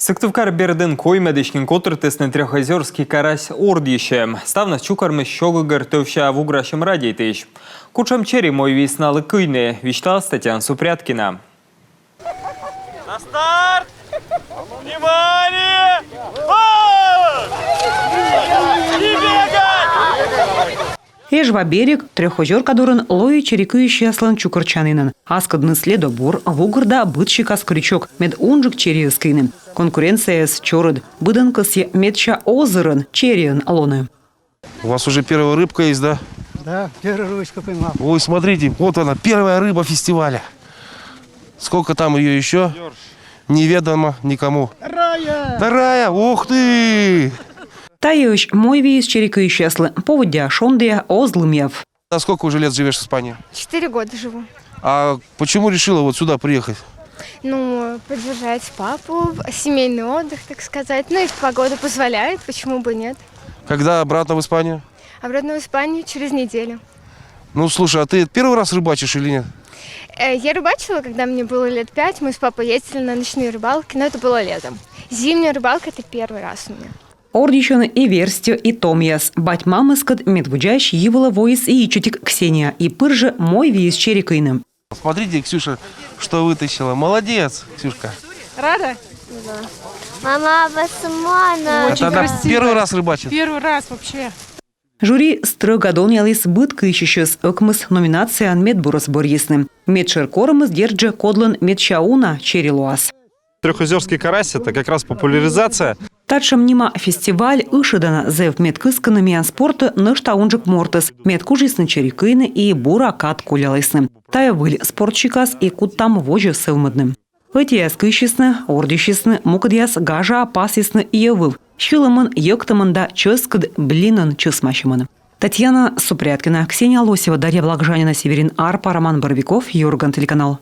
Сыктывкар берден кой медичнин котыртысны Трехозерский карась ордище. Ставна чукармы щогыгыр төвща в уграшем радийтыш. Кучам чери мой весналы кыйны, вещала Татьяна Супряткина. На старт! Внимание! И бегать! Ежва берег, Трехозер кадурын лои черекующий аслан чукарчанинын. Аскадны следобор, вугырда бытщикас крючок, мед унжик чериескайным. Конкуренция с чорыд, быданкас медча озырын, чериен алоны. У вас уже первая рыбка есть, да? Да, первую рыбочку поймал. Ой, смотрите, вот она, первая рыба фестиваля. Сколько там ее еще? Неведомо никому. Рая! Вторая, ух ты! Таевич мой виз черекующий аслы, поводя шондия озлымьев. А сколько уже лет живешь в Испании? 4 года живу. А почему решила вот сюда приехать? Ну, поддержать папу, семейный отдых, так сказать. Ну и погода позволяет, почему бы нет. Когда обратно в Испанию? Обратно в Испанию через неделю. Ну, слушай, а ты первый раз рыбачишь или нет? Я рыбачила, когда мне было лет 5. Мы с папой ездили на ночные рыбалки, но это было летом. Зимняя рыбалка – это первый раз у меня. Ордищен и верстю, и томьяс. Бать мамыскат медвуджащ евала воис и ичутик Ксения. И пырже мой виз черекуйным. Смотрите, Ксюша, что вытащила. Молодец, Ксюшка. Рада? Мама, басмана. Это она первый раз рыбачит? Первый раз вообще. Жюри строгадон ялис бытка ищущес окмыс номинация медбурос борьесным. Медшеркоромыс держа кодлан медчауна черилуас. Трехозерский карась – это как раз популяризация. Татшам нима фестиваль ышидана зев медкыскана миан спорта ныштаунжик мортес. Медкужисны черекыйны и буракат кулялысны. Тая выль спортчикас и куттам вожу сывмыдным. Вытияс кыщисны, ордищисны, мукадьяс гажа опасисны и явыв. Щылымын йоктымында чыскыд блинын чысмащымын. Татьяна Супряткина, Ксения Лосева, Дарья Благжанина, Северин Арпа, Роман Боровиков, Юрган, телеканал.